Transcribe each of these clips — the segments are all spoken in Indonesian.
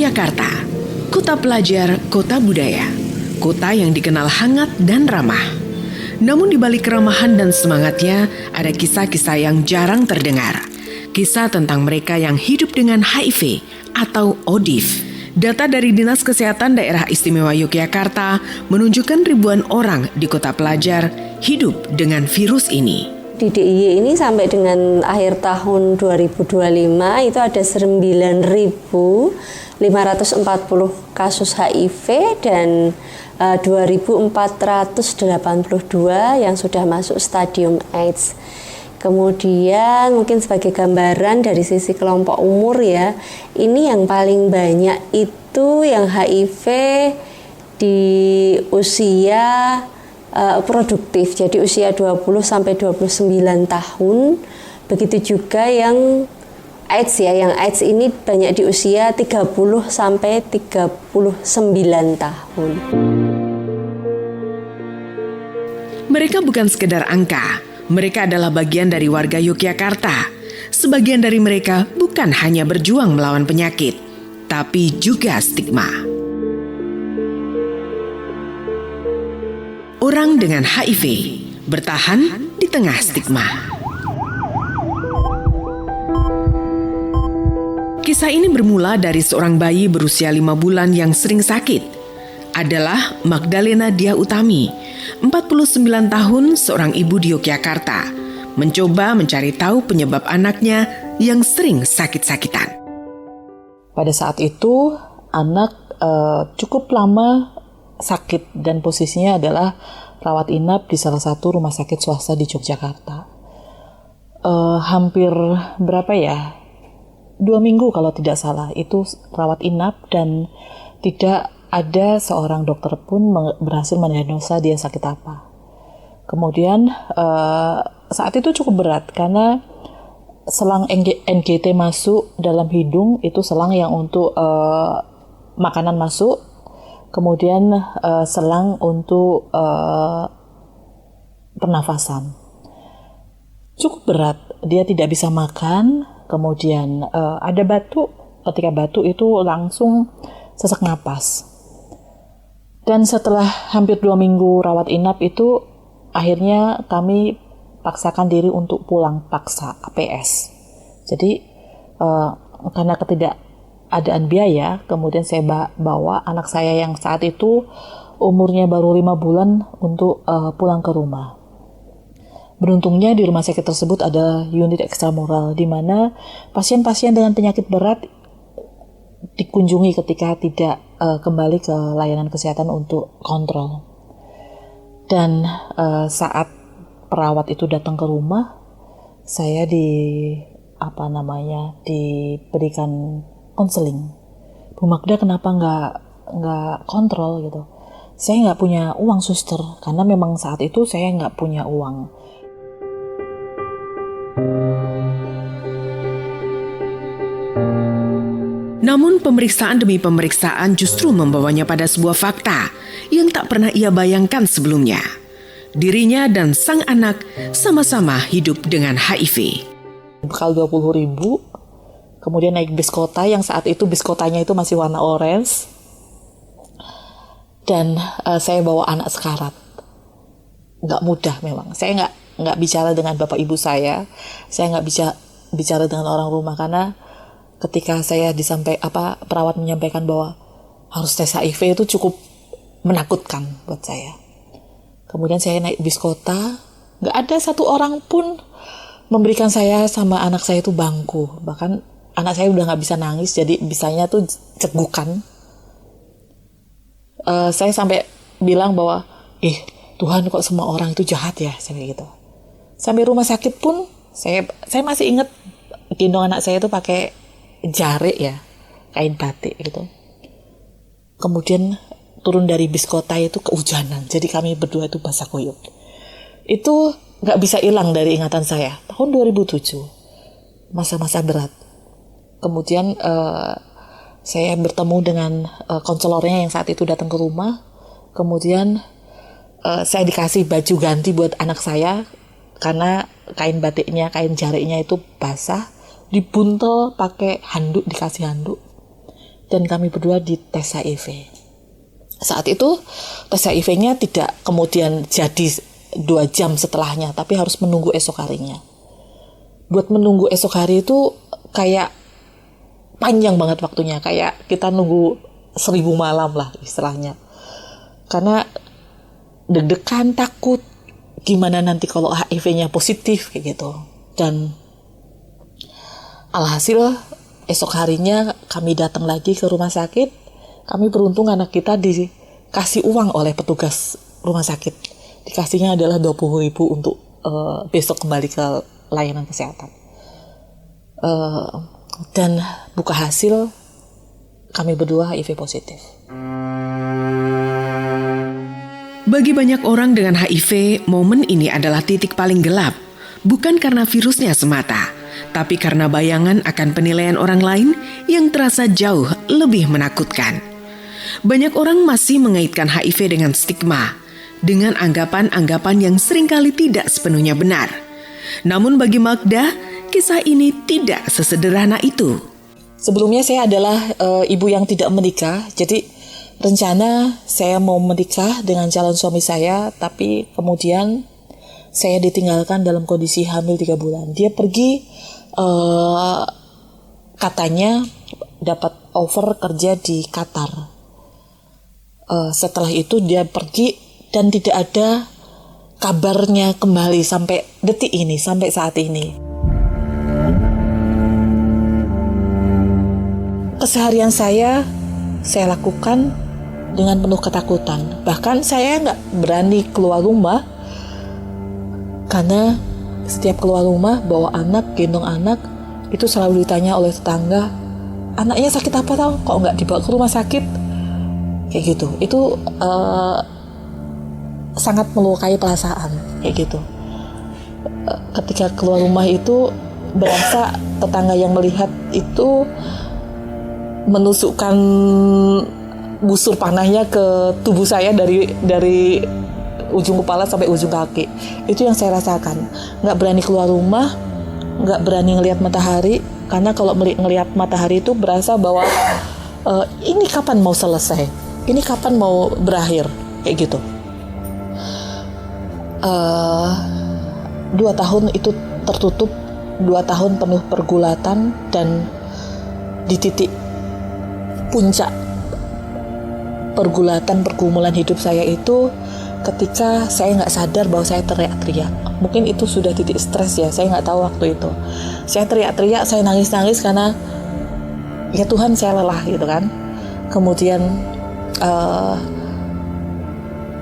Yogyakarta, kota pelajar, kota budaya, kota yang dikenal hangat dan ramah. Namun di balik keramahan dan semangatnya, ada kisah-kisah yang jarang terdengar. Kisah tentang mereka yang hidup dengan HIV atau ODIF. Data dari Dinas Kesehatan Daerah Istimewa Yogyakarta menunjukkan ribuan orang di kota pelajar hidup dengan virus ini. Di DIY ini sampai dengan akhir tahun 2025 itu ada 9.540 kasus HIV dan 2.482 yang sudah masuk stadium AIDS. Kemudian mungkin sebagai gambaran dari sisi kelompok umur ya, ini yang paling banyak itu yang HIV di usia produktif, jadi usia 20 sampai 29 tahun. Begitu juga yang AIDS ya, yang AIDS ini banyak di usia 30 sampai 39 tahun. Mereka bukan sekedar angka, mereka adalah bagian dari warga Yogyakarta. Sebagian dari mereka bukan hanya berjuang melawan penyakit, tapi juga stigma. Orang dengan HIV bertahan di tengah stigma. Kisah ini bermula dari seorang bayi berusia 5 bulan yang sering sakit. Adalah Magdalena Dia Utami, 49 tahun, seorang ibu di Yogyakarta, mencoba mencari tahu penyebab anaknya yang sering sakit-sakitan. Pada saat itu, anak cukup lama sakit dan posisinya adalah rawat inap di salah satu rumah sakit swasta di Yogyakarta. Hampir 2 minggu kalau tidak salah itu rawat inap dan tidak ada seorang dokter pun berhasil mendiagnosa dia sakit apa. Kemudian saat itu cukup berat karena selang NGT masuk dalam hidung itu selang yang untuk makanan masuk. Kemudian selang untuk pernafasan. Cukup berat, dia tidak bisa makan, kemudian ada batuk, ketika batuk itu langsung sesak napas. Dan setelah hampir 2 minggu rawat inap itu, akhirnya kami paksakan diri untuk pulang paksa APS. Jadi karena ketidakadaan biaya, kemudian saya bawa anak saya yang saat itu umurnya baru 5 bulan untuk pulang ke rumah. Beruntungnya di rumah sakit tersebut ada unit ekstramural di mana pasien-pasien dengan penyakit berat dikunjungi ketika tidak kembali ke layanan kesehatan untuk kontrol. Dan saat perawat itu datang ke rumah, saya diberikan konseling. Bu Magda kenapa nggak kontrol gitu? Saya nggak punya uang suster, karena memang saat itu saya nggak punya uang. Namun pemeriksaan demi pemeriksaan justru membawanya pada sebuah fakta yang tak pernah ia bayangkan sebelumnya. Dirinya dan sang anak sama-sama hidup dengan HIV. Bekal 20.000, kemudian naik bis kota yang saat itu bis kotanya itu masih warna orange. Dan saya bawa anak sekarat. Nggak mudah memang. Saya nggak bicara dengan bapak ibu saya nggak bisa bicara dengan orang rumah karena ketika saya perawat menyampaikan bahwa harus tes HIV itu cukup menakutkan buat saya. Kemudian saya naik bis kota, nggak ada satu orang pun memberikan saya sama anak saya itu bangku. Bahkan anak saya udah nggak bisa nangis, jadi bisanya tuh cegukan. Saya sampai bilang bahwa, Tuhan kok semua orang itu jahat ya, sampai gitu. Sampai rumah sakit pun saya masih ingat gendong anak saya itu pakai jarik ya, kain batik gitu. Kemudian turun dari bis kota itu kehujanan, jadi kami berdua itu basah kuyup. Itu nggak bisa hilang dari ingatan saya. Tahun 2007, masa-masa berat. Kemudian saya bertemu dengan konselornya yang saat itu datang ke rumah. Kemudian saya dikasih baju ganti buat anak saya karena kain batiknya, kain jariknya itu basah. Dibuntel pakai handuk, dikasih handuk. dan kami berdua dites HIV. Saat itu tes HIV-nya tidak kemudian jadi 2 jam setelahnya, tapi harus menunggu esok harinya. Buat menunggu esok hari itu kayak panjang banget waktunya, kayak kita nunggu 1000 malam lah istilahnya. Karena deg-degan, takut gimana nanti kalau HIV-nya positif kayak gitu. Dan alhasil esok harinya kami datang lagi ke rumah sakit. Kami beruntung anak kita dikasih uang oleh petugas rumah sakit. Dikasihnya adalah 20.000 untuk besok kembali ke layanan kesehatan. Dan buka hasil kami berdua HIV positif. Bagi banyak orang dengan HIV, momen ini adalah titik paling gelap. Bukan karena virusnya semata, tapi karena bayangan akan penilaian orang lain yang terasa jauh lebih menakutkan. Banyak orang masih mengaitkan HIV dengan stigma, dengan anggapan-anggapan yang seringkali tidak sepenuhnya benar. Namun bagi Magda, kisah ini tidak sesederhana itu. Sebelumnya saya adalah ibu yang tidak menikah, jadi rencana saya mau menikah dengan calon suami saya, tapi kemudian saya ditinggalkan dalam kondisi hamil 3 bulan. Dia pergi katanya dapat offer kerja di Qatar. Setelah itu dia pergi dan tidak ada kabarnya kembali sampai detik ini, sampai saat ini. Keseharian saya lakukan dengan penuh ketakutan. Bahkan saya nggak berani keluar rumah karena setiap keluar rumah bawa anak, gendong anak, itu selalu ditanya oleh tetangga, anaknya sakit apa tau? Kok nggak dibawa ke rumah sakit? Kayak gitu. Itu sangat melukai perasaan kayak gitu. Ketika keluar rumah itu berasa tetangga yang melihat itu menusukkan busur panahnya ke tubuh saya dari ujung kepala sampai ujung kaki. Itu yang saya rasakan. Nggak berani keluar rumah, nggak berani ngelihat matahari, karena kalau ngelihat matahari itu berasa bahwa ini kapan mau selesai, ini kapan mau berakhir, kayak gitu. 2 tahun itu tertutup, 2 tahun penuh pergulatan, dan di titik puncak pergumulan hidup saya itu ketika saya nggak sadar bahwa saya teriak-teriak. Mungkin itu sudah titik stres ya, saya nggak tahu waktu itu. Saya teriak-teriak, saya nangis-nangis karena ya Tuhan, saya lelah gitu kan. Kemudian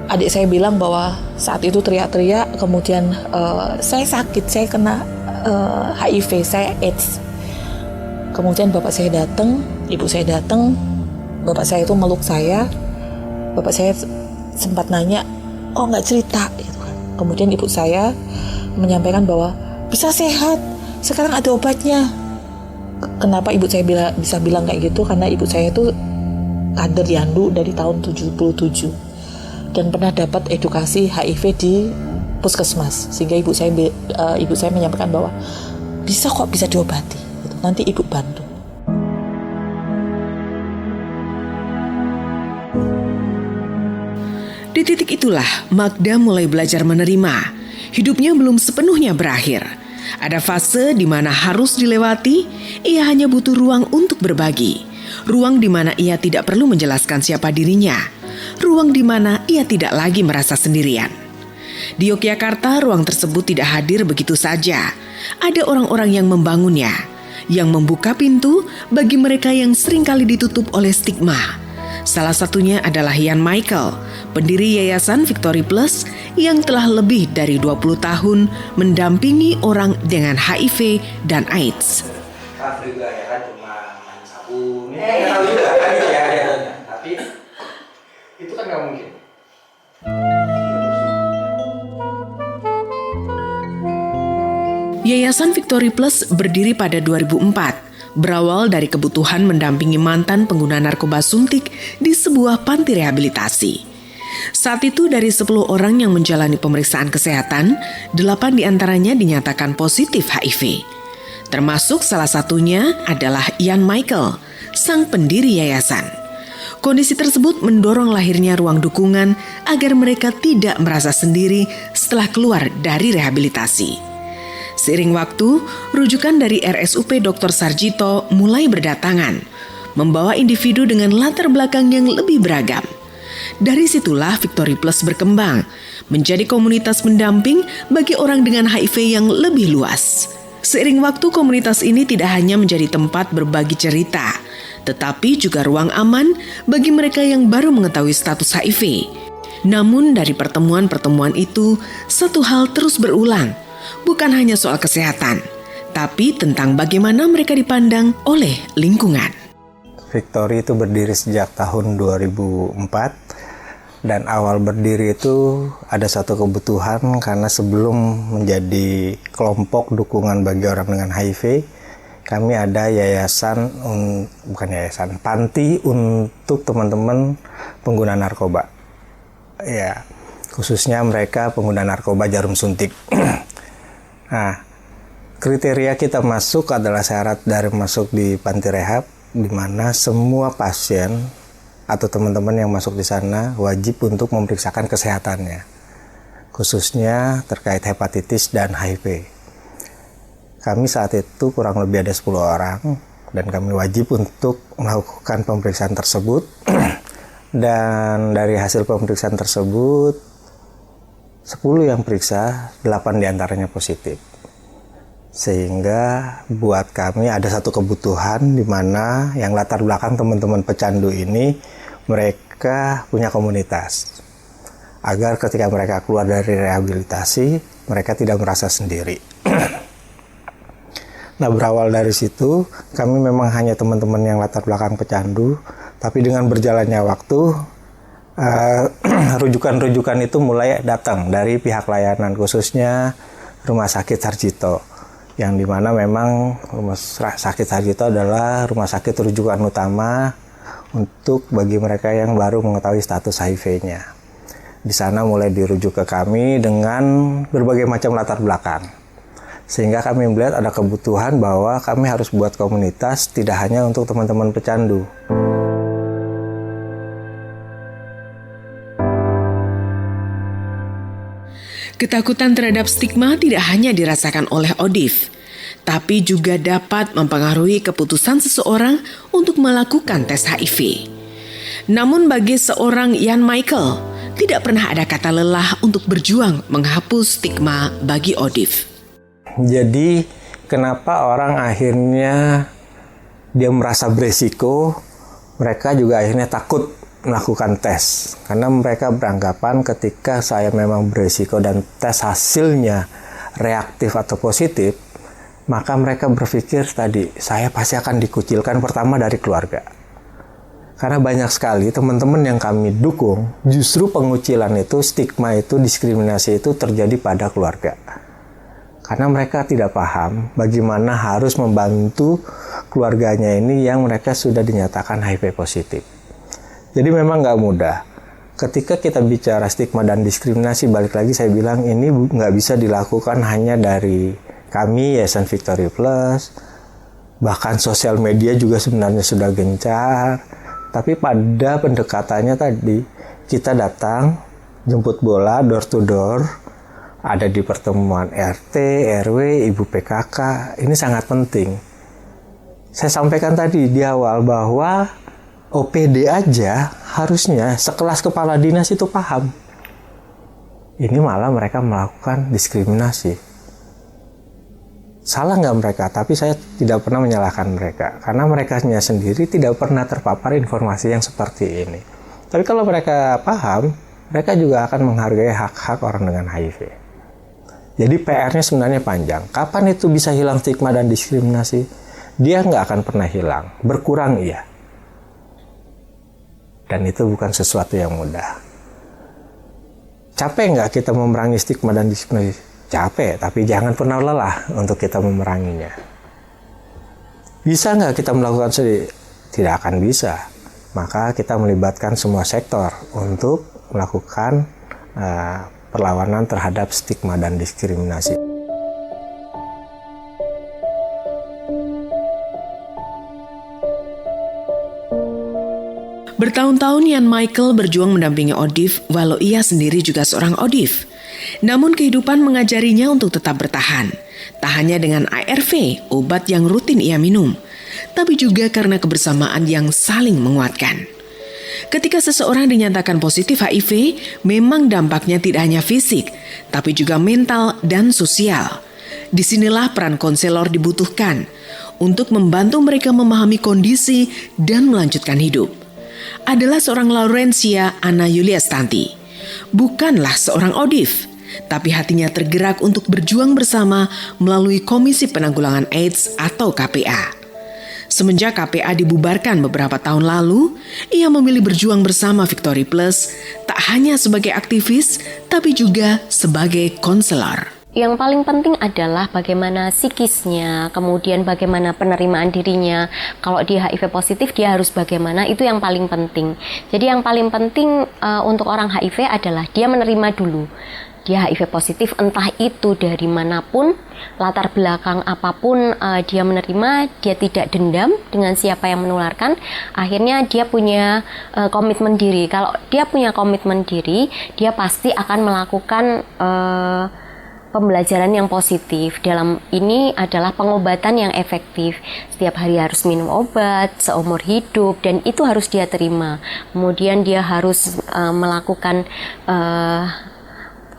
adik saya bilang bahwa saat itu teriak-teriak, kemudian saya sakit, saya kena HIV, saya AIDS. Kemudian bapak saya datang, ibu saya datang, bapak saya itu meluk saya. Bapak saya sempat nanya, kok nggak cerita gitu kan. Kemudian ibu saya menyampaikan bahwa bisa sehat, sekarang ada obatnya. Kenapa ibu saya bisa bilang kayak gitu? Karena ibu saya itu kader Yandu dari tahun 77 dan pernah dapat edukasi HIV di puskesmas, sehingga ibu saya menyampaikan bahwa bisa diobati gitu. Nanti ibu bantu. Di titik itulah Magda mulai belajar menerima. Hidupnya belum sepenuhnya berakhir. Ada fase di mana harus dilewati, ia hanya butuh ruang untuk berbagi. Ruang di mana ia tidak perlu menjelaskan siapa dirinya. Ruang di mana ia tidak lagi merasa sendirian. Di Yogyakarta, ruang tersebut tidak hadir begitu saja. Ada orang-orang yang membangunnya, yang membuka pintu bagi mereka yang seringkali ditutup oleh stigma. Salah satunya adalah Ian Michael, pendiri Yayasan Victory Plus yang telah lebih dari 20 tahun mendampingi orang dengan HIV dan AIDS. Juga ya kan, cuma main sabun, ini tahu juga kan ya, tapi itu kan nggak mungkin. Yayasan Victory Plus berdiri pada 2004. Berawal dari kebutuhan mendampingi mantan pengguna narkoba suntik di sebuah panti rehabilitasi. Saat itu dari 10 orang yang menjalani pemeriksaan kesehatan, 8 diantaranya dinyatakan positif HIV. Termasuk salah satunya adalah Ian Michael, sang pendiri yayasan. Kondisi tersebut mendorong lahirnya ruang dukungan agar mereka tidak merasa sendiri setelah keluar dari rehabilitasi. Seiring waktu, rujukan dari RSUP Dr. Sarjito mulai berdatangan, membawa individu dengan latar belakang yang lebih beragam. Dari situlah Victory Plus berkembang, menjadi komunitas pendamping bagi orang dengan HIV yang lebih luas. Seiring waktu, komunitas ini tidak hanya menjadi tempat berbagi cerita, tetapi juga ruang aman bagi mereka yang baru mengetahui status HIV. Namun dari pertemuan-pertemuan itu, satu hal terus berulang, bukan hanya soal kesehatan, tapi tentang bagaimana mereka dipandang oleh lingkungan. Victory itu berdiri sejak tahun 2004. Dan awal berdiri itu ada satu kebutuhan karena sebelum menjadi kelompok dukungan bagi orang dengan HIV, kami ada panti untuk teman-teman pengguna narkoba. Ya, khususnya mereka pengguna narkoba jarum suntik. Nah, kriteria kita masuk adalah syarat dari masuk di panti rehab, di mana semua pasien atau teman-teman yang masuk di sana wajib untuk memeriksakan kesehatannya, khususnya terkait hepatitis dan HIV. Kami saat itu kurang lebih ada 10 orang dan kami wajib untuk melakukan pemeriksaan tersebut. Dan dari hasil pemeriksaan tersebut 10 yang periksa, 8 diantaranya positif. Sehingga buat kami ada satu kebutuhan di mana yang latar belakang teman-teman pecandu ini, mereka punya komunitas. Agar ketika mereka keluar dari rehabilitasi, mereka tidak merasa sendiri. Nah, berawal dari situ, kami memang hanya teman-teman yang latar belakang pecandu, tapi dengan berjalannya waktu, rujukan-rujukan itu mulai datang dari pihak layanan, khususnya Rumah Sakit Sarjito, yang dimana memang Rumah Sakit Sarjito adalah rumah sakit rujukan utama untuk bagi mereka yang baru mengetahui status HIV-nya. Di sana mulai dirujuk ke kami dengan berbagai macam latar belakang. Sehingga kami melihat ada kebutuhan bahwa kami harus buat komunitas tidak hanya untuk teman-teman pecandu. Ketakutan terhadap stigma tidak hanya dirasakan oleh Odif, tapi juga dapat mempengaruhi keputusan seseorang untuk melakukan tes HIV. Namun bagi seorang Ian Michael, tidak pernah ada kata lelah untuk berjuang menghapus stigma bagi Odif. Jadi kenapa orang akhirnya dia merasa beresiko, mereka juga akhirnya takut melakukan tes. Karena mereka beranggapan ketika saya memang beresiko dan tes hasilnya reaktif atau positif, maka mereka berpikir tadi, saya pasti akan dikucilkan pertama dari keluarga. Karena banyak sekali teman-teman yang kami dukung, justru pengucilan itu, stigma itu, diskriminasi itu terjadi pada keluarga. Karena mereka tidak paham bagaimana harus membantu keluarganya ini yang mereka sudah dinyatakan HIV positif. Jadi memang nggak mudah. Ketika kita bicara stigma dan diskriminasi, balik lagi saya bilang ini nggak bisa dilakukan hanya dari kami, Yayasan Victory Plus, bahkan sosial media juga sebenarnya sudah gencar. Tapi pada pendekatannya tadi, kita datang, jemput bola, door to door, ada di pertemuan RT, RW, Ibu PKK, ini sangat penting. Saya sampaikan tadi di awal bahwa OPD aja harusnya sekelas kepala dinas itu paham. Ini malah mereka melakukan diskriminasi. Salah nggak mereka? Tapi saya tidak pernah menyalahkan mereka. Karena mereka sendiri tidak pernah terpapar informasi yang seperti ini. Tapi kalau mereka paham, mereka juga akan menghargai hak-hak orang dengan HIV. Jadi PR-nya sebenarnya panjang. Kapan itu bisa hilang stigma dan diskriminasi? Dia nggak akan pernah hilang. Berkurang iya. Dan itu bukan sesuatu yang mudah. Capek nggak kita memerangi stigma dan diskriminasi? Capek, tapi jangan pernah lelah untuk kita memeranginya. Bisa nggak kita melakukan sendiri? Tidak akan bisa. Maka kita melibatkan semua sektor untuk melakukan perlawanan terhadap stigma dan diskriminasi. Bertahun-tahun Ian Michael berjuang mendampingi Odif walau ia sendiri juga seorang Odif. Namun kehidupan mengajarinya untuk tetap bertahan. Tak hanya dengan ARV, obat yang rutin ia minum, tapi juga karena kebersamaan yang saling menguatkan. Ketika seseorang dinyatakan positif HIV, memang dampaknya tidak hanya fisik, tapi juga mental dan sosial. Disinilah peran konselor dibutuhkan untuk membantu mereka memahami kondisi dan melanjutkan hidup. Adalah seorang Laurencia Anna Yuliastanti. Bukanlah seorang Odif, tapi hatinya tergerak untuk berjuang bersama melalui Komisi Penanggulangan AIDS atau KPA. Semenjak KPA dibubarkan beberapa tahun lalu, ia memilih berjuang bersama Victory Plus, tak hanya sebagai aktivis, tapi juga sebagai konselor. Yang paling penting adalah bagaimana psikisnya, kemudian bagaimana penerimaan dirinya. Kalau dia HIV positif, dia harus bagaimana, itu yang paling penting. Jadi yang paling penting untuk orang HIV adalah dia menerima dulu. Dia HIV positif, entah itu dari manapun, latar belakang apapun dia menerima, dia tidak dendam dengan siapa yang menularkan. Akhirnya dia punya komitmen diri. Kalau dia punya komitmen diri, dia pasti akan melakukan pembelajaran yang positif. Dalam ini adalah pengobatan yang efektif. Setiap hari harus minum obat seumur hidup dan itu harus dia terima. Kemudian dia harus melakukan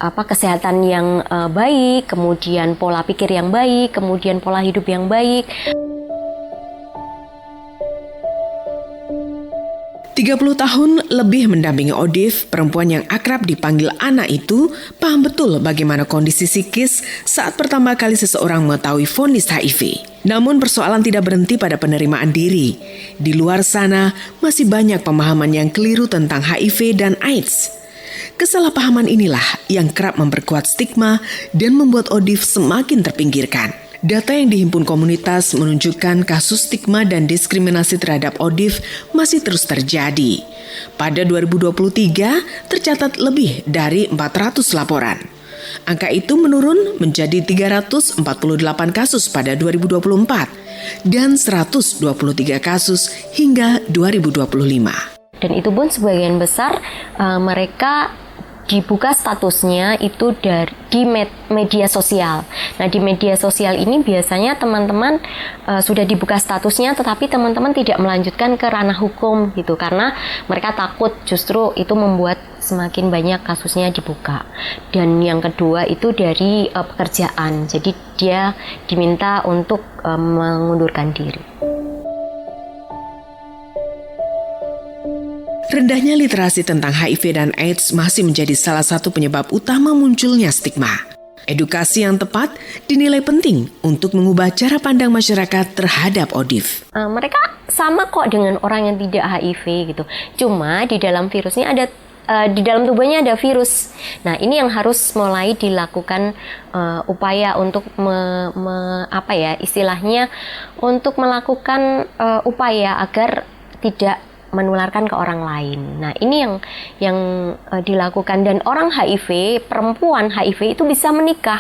kesehatan yang baik, kemudian pola pikir yang baik, kemudian pola hidup yang baik. 30 tahun lebih mendampingi Odif, perempuan yang akrab dipanggil Ana itu paham betul bagaimana kondisi psikis saat pertama kali seseorang mengetahui vonis HIV. Namun persoalan tidak berhenti pada penerimaan diri. Di luar sana masih banyak pemahaman yang keliru tentang HIV dan AIDS. Kesalahpahaman inilah yang kerap memperkuat stigma dan membuat Odif semakin terpinggirkan. Data yang dihimpun komunitas menunjukkan kasus stigma dan diskriminasi terhadap Odif masih terus terjadi. Pada 2023 tercatat lebih dari 400 laporan. Angka itu menurun menjadi 348 kasus pada 2024 dan 123 kasus hingga 2025. Dan itu pun sebagian besar mereka dibuka statusnya itu di media sosial. Nah, di media sosial ini biasanya teman-teman sudah dibuka statusnya, tetapi teman-teman tidak melanjutkan ke ranah hukum gitu, karena mereka takut justru itu membuat semakin banyak kasusnya dibuka. Dan yang kedua itu dari pekerjaan, jadi dia diminta untuk mengundurkan diri. Rendahnya literasi tentang HIV dan AIDS masih menjadi salah satu penyebab utama munculnya stigma. Edukasi yang tepat dinilai penting untuk mengubah cara pandang masyarakat terhadap Odif. Mereka sama kok dengan orang yang tidak HIV gitu. Cuma di dalam virusnya ada di dalam tubuhnya ada virus. Nah, ini yang harus mulai dilakukan upaya untuk istilahnya untuk melakukan upaya agar tidak menularkan ke orang lain. Nah, ini yang dilakukan. Dan orang HIV, perempuan HIV itu bisa menikah.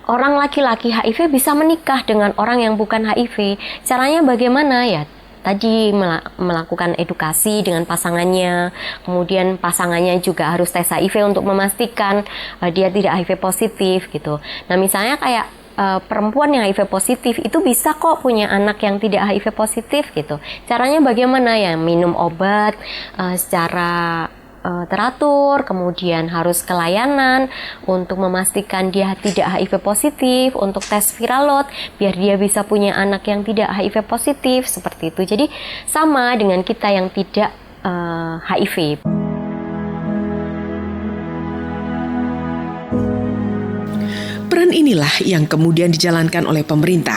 Orang laki-laki HIV bisa menikah dengan orang yang bukan HIV. Caranya bagaimana ya? Tadi melakukan edukasi dengan pasangannya, kemudian pasangannya juga harus tes HIV untuk memastikan dia tidak HIV positif gitu. Nah, misalnya kayak perempuan yang HIV positif itu bisa kok punya anak yang tidak HIV positif gitu. Caranya bagaimana ya? Minum obat secara teratur, kemudian harus ke layanan untuk memastikan dia tidak HIV positif, untuk tes viral load biar dia bisa punya anak yang tidak HIV positif, seperti itu. Jadi sama dengan kita yang tidak HIV. Peran inilah yang kemudian dijalankan oleh pemerintah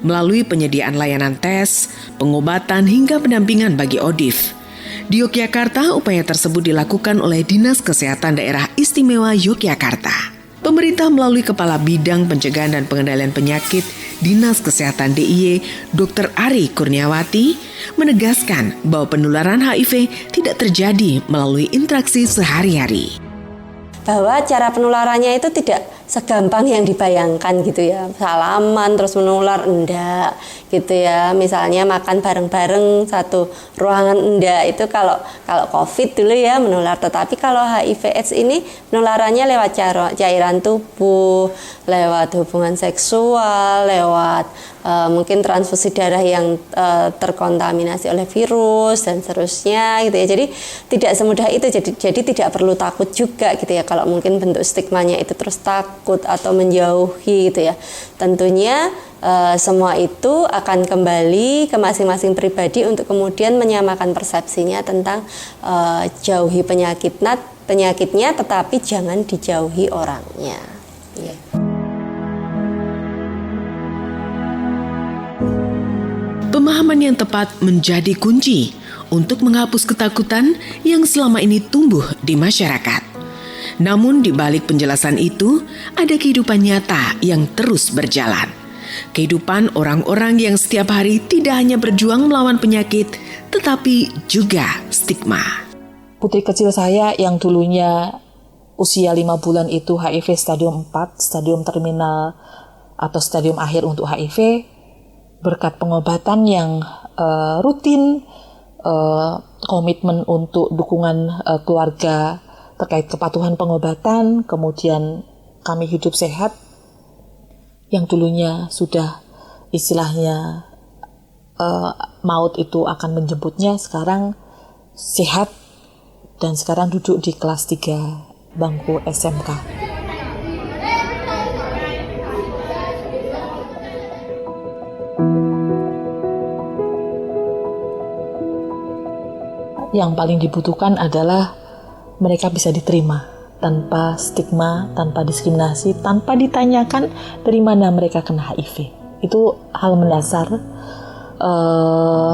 melalui penyediaan layanan tes, pengobatan hingga pendampingan bagi Odif. Di Yogyakarta, upaya tersebut dilakukan oleh Dinas Kesehatan Daerah Istimewa Yogyakarta. Pemerintah melalui Kepala Bidang Pencegahan dan Pengendalian Penyakit Dinas Kesehatan DIY, Dr. Ari Kurniawati, menegaskan bahwa penularan HIV tidak terjadi melalui interaksi sehari-hari. Bahwa cara penularannya itu tidak segampang yang dibayangkan gitu ya, salaman terus menular, enggak gitu ya. Misalnya makan bareng-bareng satu ruangan, enggak. Itu kalau COVID dulu ya menular. Tetapi kalau HIV/AIDS ini penularannya lewat cairan tubuh, lewat hubungan seksual, lewat mungkin transfusi darah yang terkontaminasi oleh virus dan seterusnya gitu ya. Jadi tidak semudah itu, jadi tidak perlu takut juga gitu ya kalau mungkin bentuk stigmanya itu terus takut atau menjauhi gitu ya. Tentunya semua itu akan kembali ke masing-masing pribadi untuk kemudian menyamakan persepsinya tentang jauhi penyakitnya tetapi jangan dijauhi orangnya. Yeah. Pemahaman yang tepat menjadi kunci untuk menghapus ketakutan yang selama ini tumbuh di masyarakat. Namun di balik penjelasan itu, ada kehidupan nyata yang terus berjalan. Kehidupan orang-orang yang setiap hari tidak hanya berjuang melawan penyakit, tetapi juga stigma. Putri kecil saya yang dulunya usia 5 bulan itu HIV stadium 4, stadium terminal atau stadium akhir untuk HIV, berkat pengobatan yang rutin, komitmen untuk dukungan keluarga terkait kepatuhan pengobatan, kemudian kami hidup sehat, yang dulunya sudah istilahnya maut itu akan menjemputnya, sekarang sehat dan sekarang duduk di kelas 3 bangku SMK. Yang paling dibutuhkan adalah mereka bisa diterima tanpa stigma, tanpa diskriminasi, tanpa ditanyakan dari mana mereka kena HIV. Itu hal mendasar.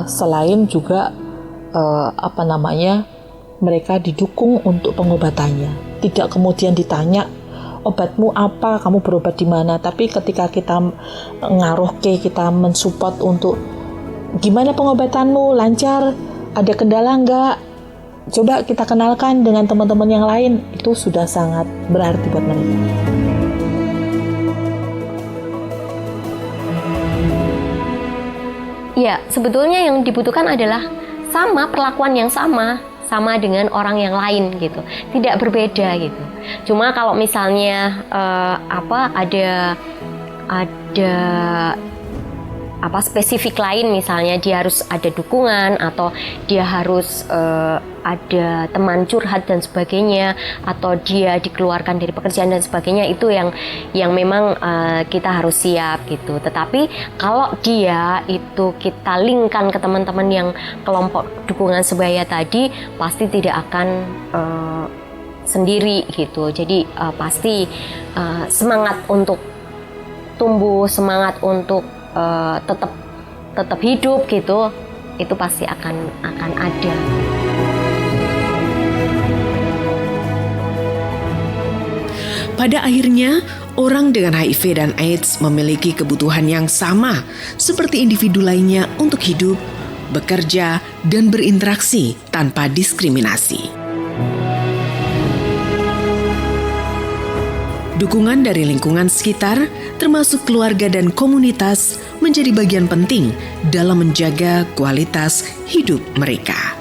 Selain juga mereka didukung untuk pengobatannya. Tidak kemudian ditanya obatmu apa, kamu berobat di mana. Tapi ketika kita kita mensupport untuk gimana pengobatanmu, lancar, ada kendala enggak? Coba kita kenalkan dengan teman-teman yang lain, itu sudah sangat berarti buat mereka. Ya, sebetulnya yang dibutuhkan adalah perlakuan yang sama dengan orang yang lain gitu, tidak berbeda gitu. Cuma kalau misalnya ada spesifik lain, misalnya dia harus ada dukungan atau dia harus ada teman curhat dan sebagainya, atau dia dikeluarkan dari pekerjaan dan sebagainya, itu yang memang kita harus siap gitu. Tetapi kalau dia itu kita linkkan ke teman-teman yang kelompok dukungan sebaya tadi, pasti tidak akan sendiri gitu. Jadi pasti semangat untuk tumbuh, semangat untuk tetap hidup gitu, itu pasti akan ada. Pada akhirnya, orang dengan HIV dan AIDS memiliki kebutuhan yang sama seperti individu lainnya untuk hidup, bekerja, dan berinteraksi tanpa diskriminasi. Dukungan dari lingkungan sekitar, termasuk keluarga dan komunitas, menjadi bagian penting dalam menjaga kualitas hidup mereka.